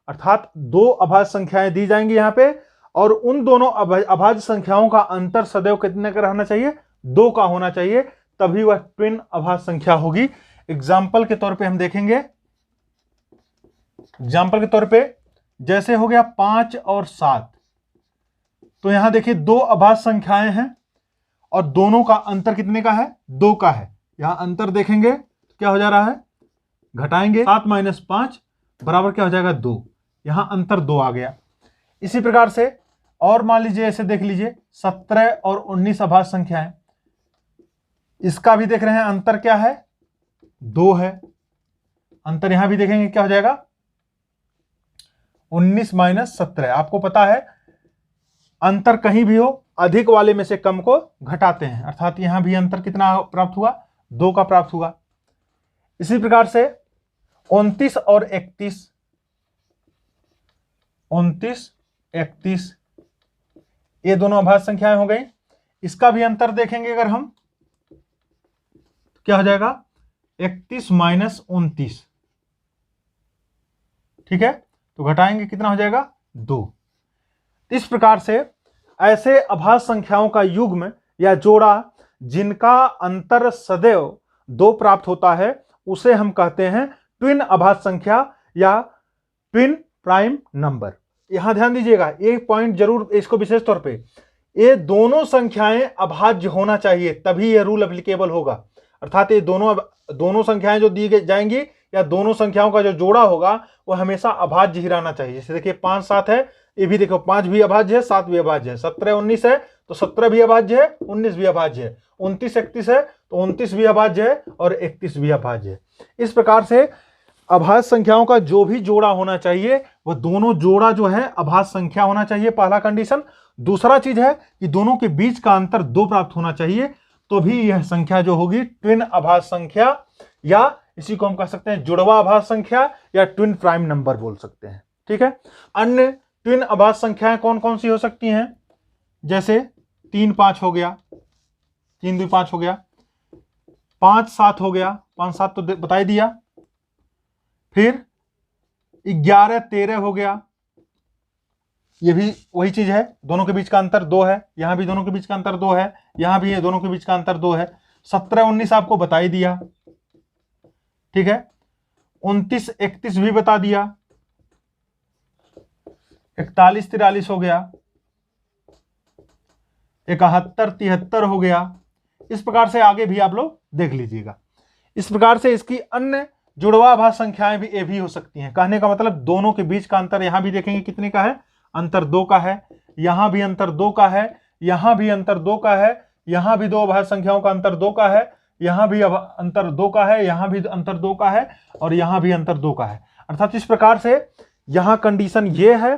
अर्थात 2 अभाज्य संख्याएं दी जाएंगी यहां पे, और उन दोनों अभाज्य संख्याओं का अंतर सदैव कितने का रहना चाहिए, 2 का होना चाहिए, तभी वह ट्विन अभाज्य संख्या होगी। एग्जाम्पल के तौर पे हम देखेंगे, एग्जाम्पल के तौर पे जैसे हो गया 5 और 7, तो यहां देखिए 2 अभाज्य संख्याएं हैं और दोनों का अंतर कितने का है, 2 का है। यहां अंतर देखेंगे तो क्या हो जा रहा है, घटाएंगे 7 - 5 बराबर क्या हो जाएगा 2, यहां अंतर 2 आ गया। इसी प्रकार से और मान लीजिए ऐसे देख लीजिए 17 और 19 अभाज्य संख्याएं, इसका भी देख रहे हैं अंतर क्या है, 2 है। अंतर यहां भी देखेंगे क्या हो जाएगा 19 - 17। आपको पता है अंतर कहीं भी हो अधिक वाले में से कम को घटाते हैं, अर्थात यहां भी अंतर कितना प्राप्त हुआ, 2 का प्राप्त हुआ। इसी प्रकार से 29 और 31, 29 31 ये दोनों अभाज्य संख्याएं हो गई। इसका भी अंतर देखेंगे अगर हम, क्या हो जाएगा 31 - 29, ठीक है, तो घटाएंगे कितना हो जाएगा 2। इस प्रकार से ऐसे अभाज्य संख्याओं का युग्म या जोड़ा जिनका अंतर सदैव 2 प्राप्त होता है, उसे हम कहते हैं ट्विन अभाज्य संख्या या ट्विन प्राइम नंबर। यहां ध्यान दीजिएगा, एक पॉइंट जरूर इसको विशेष तौर पे, ये दोनों संख्याएं अभाज्य होना चाहिए तभी यह रूल एप्लीकेबल होगा। अर्थात ये दोनों संख्याएं जो दी जाएंगी या दोनों संख्याओं का जो जोड़ा होगा वो हमेशा अभाज्य ही रहना चाहिए। जैसे देखिए 5 7 है, ये भी देखो 5 भी अभाज्य है, 7 भी अभाज्य है, 17 19 है तो 17 भी अभाज्य है, 19 भी अभाज्य है, 29 31 है तो 29 भी अभाज्य है और 31 भी अभाज्य है। इस प्रकार से अभाज्य संख्याओं का जो भी जोड़ा होना चाहिए वह दोनों जोड़ा जो है अभाज्य संख्या होना चाहिए, पहला कंडीशन। दूसरा चीज है कि दोनों के बीच का अंतर 2 प्राप्त होना चाहिए, तो भी यह संख्या जो होगी ट्विन अभाज्य संख्या, या इसी को हम कह सकते हैं जुड़वा अभाज्य संख्या या ट्विन प्राइम नंबर बोल सकते हैं। ठीक है, अन्य ट्विन अभाज्य संख्याएं कौन कौन सी हो सकती हैं, जैसे 3 5 हो गया, 3 2 5 हो गया, 5 7 हो गया, 5 7 तो बता ही दिया, फिर 11 13 हो गया, ये भी वही चीज है, दोनों के बीच का अंतर 2 है, यहां भी दोनों के बीच का अंतर 2 है, यहां भी दोनों के बीच का अंतर 2 है। 17 19 आपको बता ही दिया, ठीक है, 29 31 भी बता दिया, 41 43 हो गया, 71, 73 हो गया। इस प्रकार से आगे भी आप लोग देख लीजिएगा। इस प्रकार से इसकी अन्य जुड़वा भाज्य संख्याएं भी ये भी हो सकती हैं। कहने का मतलब दोनों के बीच का अंतर यहां भी देखेंगे कितने का है, अंतर 2 का है, यहां भी अंतर 2 का है, यहां भी अंतर 2 का है, यहां भी दो भाज्य संख्याओं का अंतर 2 का है, यहां भी अंतर 2 का है, यहां भी अंतर 2 का है, और यहां भी अंतर 2 का है। अर्थात इस प्रकार से यहां कंडीशन ये है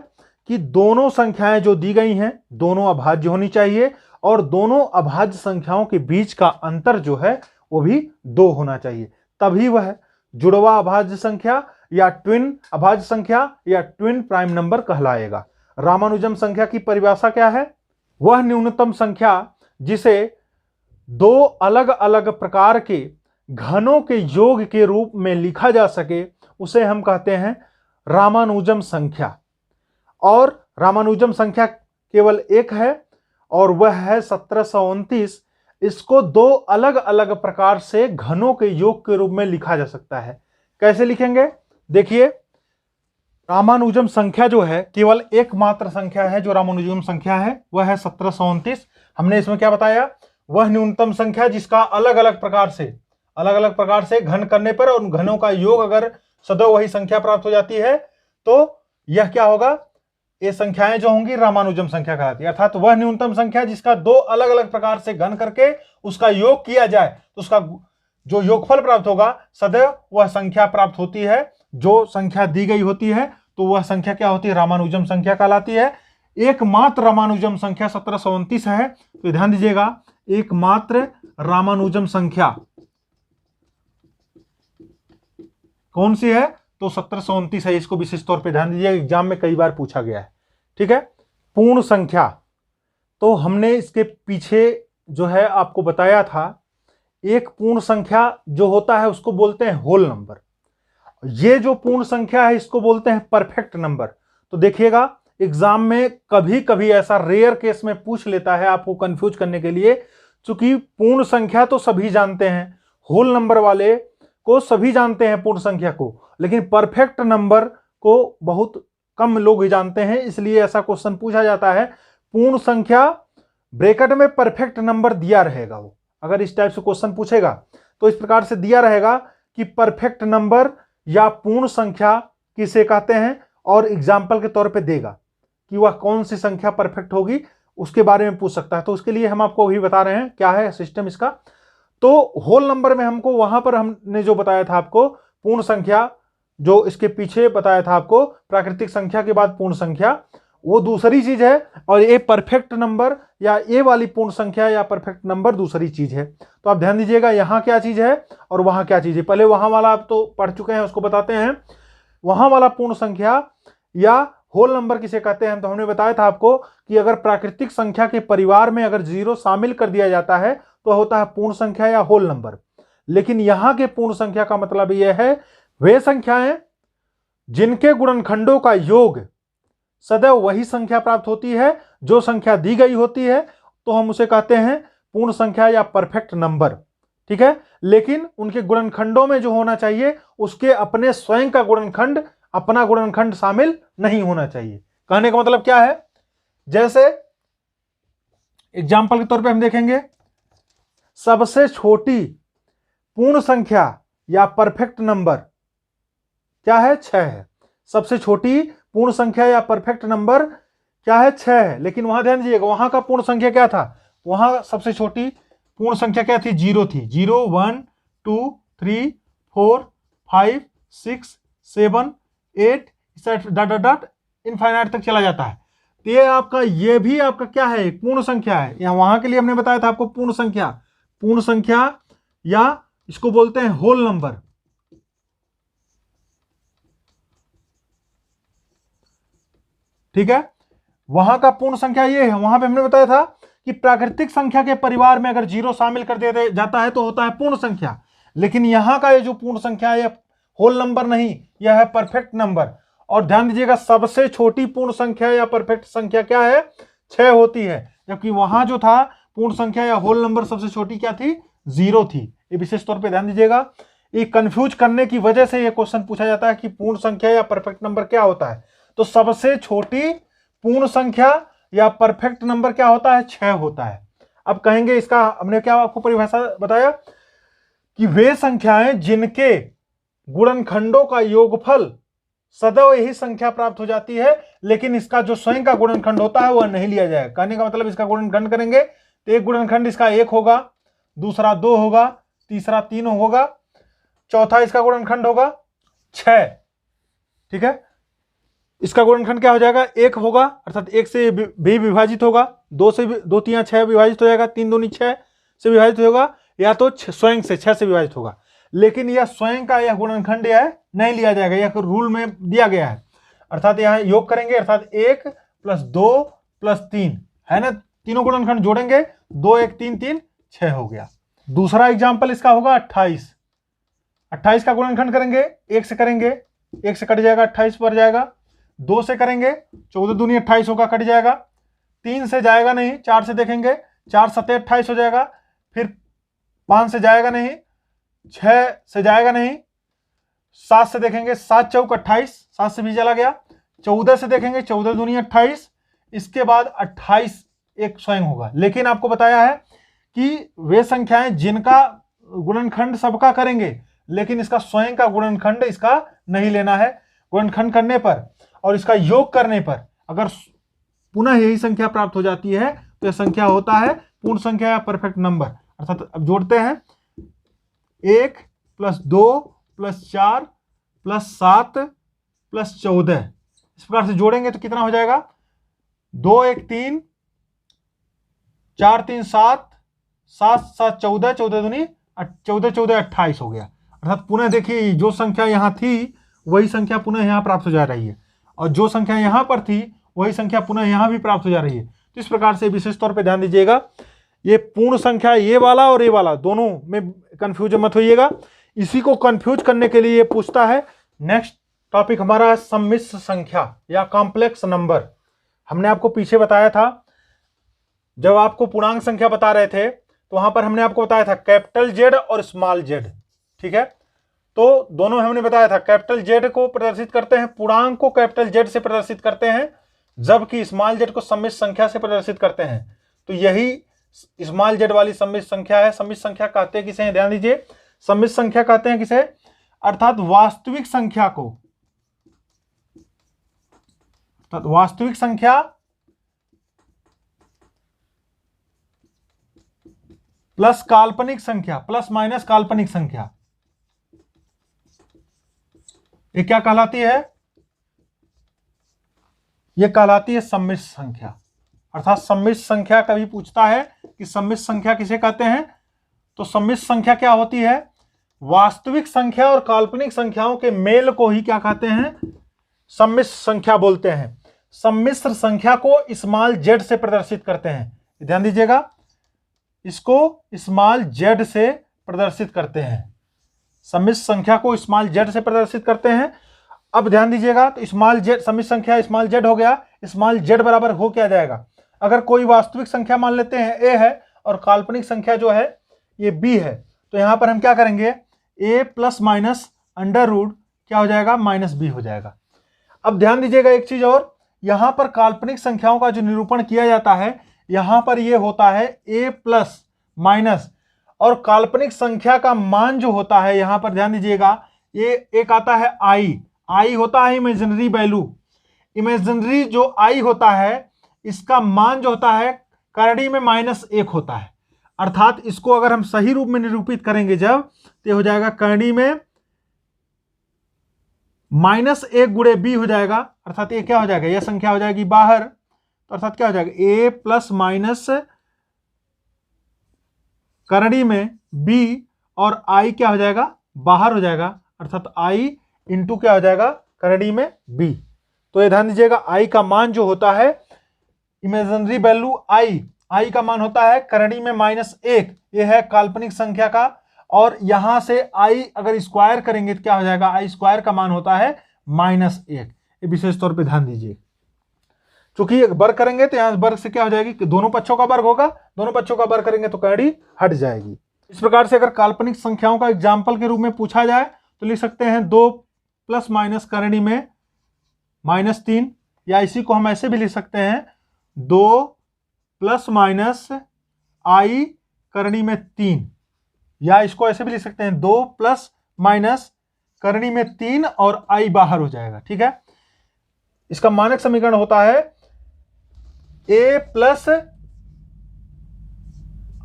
कि दोनों संख्याएं जो दी गई हैं दोनों अभाज्य होनी चाहिए, और दोनों अभाज्य संख्याओं के बीच का अंतर जो है वो भी 2 होना चाहिए, तभी वह जुड़वा अभाज्य संख्या या ट्विन अभाज्य संख्या या ट्विन प्राइम नंबर कहलाएगा। रामानुजन संख्या की परिभाषा क्या है? वह न्यूनतम संख्या जिसे दो अलग अलग प्रकार के घनों के योग के रूप में लिखा जा सके उसे हम कहते हैं रामानुजन संख्या। और रामानुजन संख्या केवल एक है और वह है 1729। इसको दो अलग अलग प्रकार से घनों के योग के रूप में लिखा जा सकता है। कैसे लिखेंगे? देखिए, रामानुजन संख्या जो है केवल एकमात्र संख्या है। जो रामानुजन संख्या है वह है 1729। हमने इसमें क्या बताया? वह न्यूनतम संख्या जिसका अलग अलग प्रकार से घन करने पर और घनों का योग अगर सदैव वही संख्या प्राप्त हो जाती है तो यह क्या होगा? ये संख्याएं जो होंगी रामानुजन संख्या कहलाती है। अर्थात वह न्यूनतम संख्या जिसका दो अलग अलग प्रकार से घन करके उसका योग किया जाए तो उसका जो योगफल प्राप्त होगा सदैव वह संख्या प्राप्त होती है। जो संख्या दी गई होती है तो वह संख्या क्या होती है? रामानुजन संख्या कहलाती है। एकमात्र रामानुजन संख्या 1729 है, तो ध्यान दीजिएगा, एकमात्र रामानुजन संख्या कौन सी है? तो 1729 है। इसको विशेष तौर पे ध्यान दीजिएगा, एग्जाम में कई बार पूछा गया है। ठीक है। पूर्ण संख्या, तो हमने इसके पीछे जो है आपको बताया था, एक पूर्ण संख्या जो होता है उसको बोलते हैं होल नंबर। ये जो पूर्ण संख्या है इसको बोलते हैं परफेक्ट नंबर। तो देखिएगा एग्जाम में कभी कभी ऐसा रेयर केस में पूछ लेता है आपको कंफ्यूज करने के लिए, क्योंकि पूर्ण संख्या तो सभी जानते हैं, होल नंबर वाले को सभी जानते हैं पूर्ण संख्या को, लेकिन परफेक्ट नंबर को बहुत कम लोग ही जानते हैं, इसलिए ऐसा क्वेश्चन पूछा जाता है। पूर्ण संख्या ब्रैकेट में परफेक्ट नंबर दिया रहेगा। वो अगर इस टाइप से क्वेश्चन पूछेगा तो इस प्रकार से दिया रहेगा कि परफेक्ट नंबर या पूर्ण संख्या किसे कहते हैं, और एग्जाम्पल के तौर पे देगा कि वह कौन सी संख्या परफेक्ट होगी, उसके बारे में पूछ सकता है। तो उसके लिए हम आपको अभी बता रहे हैं क्या है सिस्टम इसका। तो होल नंबर में हमको वहां पर हमने जो बताया था आपको पूर्ण संख्या, जो इसके पीछे बताया था आपको प्राकृतिक संख्या के बाद पूर्ण संख्या, वो दूसरी चीज है, और ये परफेक्ट नंबर या ये वाली पूर्ण संख्या या परफेक्ट नंबर दूसरी चीज है। तो आप ध्यान दीजिएगा यहां क्या चीज है और वहां क्या चीज है। पहले वहां वाला आप तो पढ़ चुके हैं, उसको बताते हैं। वहां वाला पूर्ण संख्या या होल नंबर किसे कहते हैं? तो हमने बताया था आपको कि अगर प्राकृतिक संख्या के परिवार में अगर 0 शामिल कर दिया जाता है तो होता है पूर्ण संख्या या होल नंबर। लेकिन यहां के पूर्ण संख्या का मतलब यह है वे संख्याएं जिनके गुणनखंडों का योग सदैव वही संख्या प्राप्त होती है जो संख्या दी गई होती है, तो हम उसे कहते हैं पूर्ण संख्या या परफेक्ट नंबर। ठीक है। लेकिन उनके गुणनखंडों में जो होना चाहिए उसके अपने स्वयं का गुणनखंड, अपना गुणनखंड शामिल नहीं होना चाहिए। कहने का मतलब क्या है? जैसे एग्जाम्पल के तौर पे हम देखेंगे, सबसे छोटी पूर्ण संख्या या परफेक्ट नंबर क्या है? 6 है। सबसे छोटी पूर्ण संख्या या परफेक्ट नंबर क्या है? 6 है। लेकिन वहां ध्यान दीजिएगा वहां का पूर्ण संख्या क्या था? वहां सबसे छोटी पूर्ण संख्या क्या थी? 0 थी। 0 1 2 3 4 5 6 7 8 डॉट डॉट डॉट इनफाइनाइट तक चला जाता है। तो ये आपका, ये भी आपका क्या है? एक पूर्ण संख्या है। यहां वहां के लिए हमने बताया था आपको पूर्ण संख्या या इसको बोलते हैं होल नंबर। ठीक है। वहां का पूर्ण संख्या ये है। वहां पे हमने बताया था कि प्राकृतिक संख्या के परिवार में अगर 0 शामिल कर दिया जाता है तो होता है पूर्ण संख्या। लेकिन यहां का ये जो पूर्ण संख्या है होल नंबर नहीं, यह है परफेक्ट नंबर। और ध्यान दीजिएगा सबसे छोटी पूर्ण संख्या या परफेक्ट संख्या क्या है? 6 होती है। जबकि वहां जो था पूर्ण संख्या या होल नंबर सबसे छोटी क्या थी? 0 थी। ये विशेष तौर पे ध्यान दीजिएगा। ये कंफ्यूज करने की वजह से ये क्वेश्चन पूछा जाता है कि पूर्ण संख्या या परफेक्ट नंबर क्या होता है। तो सबसे छोटी पूर्ण संख्या या परफेक्ट नंबर क्या होता है, 6 होता है। अब कहेंगे इसका हमने क्या आपको परिभाषा बताया कि वे संख्याएं जिनके गुणनखंडों का योगफल सदैव यही संख्या प्राप्त हो जाती है, लेकिन इसका जो स्वयं का गुणनखंड होता है वह नहीं लिया जाएगा। कहने का मतलब इसका गुणनखंड करेंगे तो एक गुणनखंड इसका 1 होगा, दूसरा 2 होगा, तीसरा 3 होगा, चौथा इसका गुणनखंड होगा 6। ठीक है, इसका गुणनखंड क्या हो जाएगा, 1 होगा, अर्थात 1 से भी विभाजित होगा, 2 से 2 3 6 विभाजित हो जाएगा, 3 दूनी 6 से विभाजित होगा, या तो स्वयं से 6 से विभाजित होगा। लेकिन यह स्वयं का यह गुणनखंड यह नहीं लिया जाएगा, यह रूल में दिया गया है। अर्थात यहां योग करेंगे, अर्थात 1 + 2 + 3 है ना, तीनों गुणनखंड जोड़ेंगे, 2 1 3 3 6 हो गया। दूसरा एग्जाम्पल इसका होगा 28। 28 का गुणनखंड करेंगे, 1 से करेंगे, 1 से कट जाएगा, 28 पर जाएगा, 2 से करेंगे, 14 दूनी 28 होगा, कट जाएगा, 3 से जाएगा नहीं, 4 से देखेंगे, 4 7 28 हो जाएगा, फिर 5 से जाएगा नहीं, 6 से जाएगा नहीं, 7 से देखेंगे, 7 चौक 28, 7 से भी चला गया, 14 से देखेंगे, 14 दूनी 28, इसके बाद 28 एक स्वयं होगा। लेकिन आपको बताया है कि वे संख्याएं जिनका गुणनखंड सबका करेंगे, लेकिन इसका स्वयं का गुणनखंड इसका नहीं लेना है। गुणनखंड करने पर और इसका योग करने पर अगर पुनः यही संख्या प्राप्त हो जाती है तो यह संख्या होता है पूर्ण संख्या या परफेक्ट नंबर। अर्थात अब जोड़ते हैं, 1 + 2 + 4 + 7 + 14, इस प्रकार से जोड़ेंगे तो कितना हो जाएगा, 2 1 3 4 3 7 7 7 14, 14 दूनी 14 14 28 हो गया। अर्थात पुनः देखिए जो संख्या यहां थी वही संख्या पुनः यहां प्राप्त हो जा रही है, और जो संख्या यहां पर थी वही संख्या पुनः यहां भी प्राप्त हो जा रही है। तो इस प्रकार से विशेष तौर पे ध्यान दीजिएगा, ये पूर्ण संख्या ये वाला और ये वाला दोनों में कंफ्यूज मत होइएगा। इसी को कंफ्यूज करने के लिए ये पूछता है। नेक्स्ट टॉपिक हमारा है सम्मिश्र संख्या या कॉम्प्लेक्स नंबर। हमने आपको पीछे बताया था, जब आपको पूर्णांक संख्या बता रहे थे तो वहां पर हमने आपको बताया था कैपिटल जेड और स्मॉल जेड। ठीक है, तो दोनों हमने बताया था, कैपिटल जेड को प्रदर्शित करते हैं, पूर्णांक को कैपिटल जेड से प्रदर्शित करते हैं, जबकि स्मॉल जेड को सम्मिश्र संख्या से प्रदर्शित करते हैं। तो यही स्मॉल जेड वाली सम्मिश्र संख्या है। सम्मिश्र संख्या कहते हैं किसे हैं, ध्यान दीजिए, सम्मिश्र संख्या कहते हैं किसे, अर्थात वास्तविक संख्या को, अर्थात वास्तविक संख्या प्लस काल्पनिक संख्या, प्लस माइनस काल्पनिक संख्या, ये क्या कहलाती है, ये कहलाती है सम्मिश्र संख्या। अर्थात सम्मिश्र संख्या कभी पूछता है कि सम्मिश्र संख्या किसे कहते हैं, तो सम्मिश्र संख्या क्या होती है, वास्तविक संख्या और काल्पनिक संख्याओं के मेल को ही क्या कहते हैं, सम्मिश्र संख्या बोलते हैं। सम्मिश्र संख्या को स्मॉल जेड से प्रदर्शित करते हैं। ध्यान दीजिएगा, इसको स्मॉल जेड से प्रदर्शित करते हैं, सम्मिश्र संख्या को स्मॉल जेड से प्रदर्शित करते हैं। अब ध्यान दीजिएगा, तो स्मॉल जेड सम्मिश्र संख्या स्मॉल जेड हो गया, स्मॉल जेड बराबर हो क्या जाएगा, अगर कोई वास्तविक संख्या मान लेते हैं ए है और काल्पनिक संख्या जो है ये बी है, तो यहां पर हम क्या करेंगे, ए प्लस माइनस अंडर रूट क्या हो जाएगा, -b हो जाएगा। अब ध्यान दीजिएगा एक चीज और, यहां पर काल्पनिक संख्याओं का जो निरूपण किया जाता है, यहां पर ये होता है a प्लस माइनस, और काल्पनिक संख्या का मान जो होता है यहां पर ध्यान दीजिएगा, ये एक आता है आई होता है इमेजिनरी वैल्यू। इमेजिनरी जो आई होता है इसका मान जो होता है करड़ी में -1 होता है। अर्थात इसको अगर हम सही रूप में निरूपित करेंगे जब, तो हो जाएगा करड़ी में -1 गुणे b हो जाएगा, अर्थात ये क्या हो जाएगा, यह संख्या हो जाएगी बाहर, तो अर्थात क्या हो जाएगा, a प्लस माइनस करड़ी में b और i क्या हो जाएगा, बाहर हो जाएगा, अर्थात i इंटू क्या हो जाएगा, करड़ी में b। तो ये ध्यान दीजिएगा, i का मान जो होता है इमेजिनरी वैल्यू i का मान होता है करड़ी में -1, ये है काल्पनिक संख्या का, और यहां से i अगर स्क्वायर करेंगे तो क्या हो जाएगा, i स्क्वायर का मान होता है -1। ये विशेष तौर पे ध्यान दीजिए, चूंकि वर्ग करेंगे तो यहां वर्ग से क्या हो जाएगी, दोनों पक्षों का वर्ग होगा, दोनों पक्षों का वर्ग करेंगे तो करड़ी हट जाएगी। इस प्रकार से अगर काल्पनिक संख्याओं का एग्जाम्पल के रूप में पूछा जाए तो लिख सकते हैं 2 प्लस माइनस करड़ी में -3, या इसी को हम ऐसे भी लिख सकते हैं 2 प्लस माइनस आई करनी में 3, या इसको ऐसे भी लिख सकते हैं 2 प्लस माइनस करनी में 3 और आई बाहर हो जाएगा। ठीक है, इसका मानक समीकरण होता है a प्लस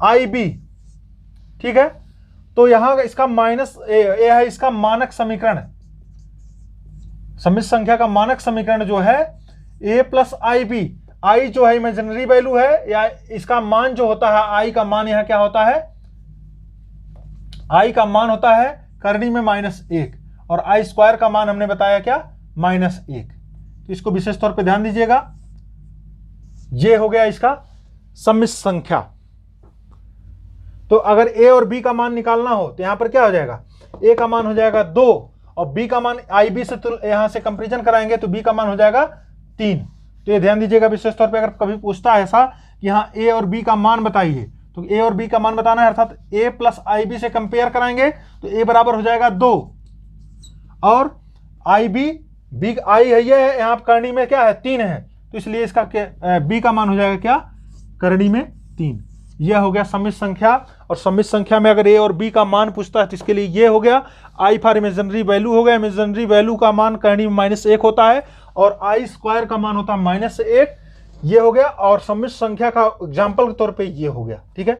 आई बी। ठीक है, तो यहां इसका माइनस ए है इसका मानक समीकरण। सम्मिश्र संख्या का मानक समीकरण जो है a प्लस आई बी, आई जो है इमेजिनरी वैल्यू है, या इसका मान जो होता है आई का मान यहां क्या होता है, आई का मान होता है करनी में -1 और आई स्क्वायर का मान हमने बताया क्या -1। तो इसको विशेष तौर पे ध्यान दीजिएगा। ये हो गया इसका सम्मिश्र संख्या। तो अगर a और b का मान निकालना हो तो यहां पर क्या हो जाएगा, a का मान हो जाएगा 2 और b का मान IB से यहां से कंपैरिजन कराएंगे तो b का मान हो जाएगा 3। तो ये ध्यान दीजिएगा विशेष तौर पे अगर कभी पूछता है ऐसा कि यहाँ a और b का मान बताइए, तो a और b का मान बताना है, अर्थात a प्लस IB से कंपेयर कराएंगे तो a बराबर हो जाएगा 2 और IB b आई है ये है, यहाँ करनी में क्या है 3 है, तो इसलिए इसका b का मान हो जाएगा क्या करनी में 3। यह हो गया सम्मिश्र संख्या। और सम्मिश्र संख्या में अगर a और b का मान पूछता है तो इसके लिए ये हो गया i फॉर इमेजिनरी वैल्यू हो गया, इमेजिनरी वैल्यू का मान करनी में -1 होता है और आई स्क्वायर का मान होता है -1, ये हो गया। और सम्मिश्र संख्या का एग्जाम्पल के तौर पे ये हो गया। ठीक है।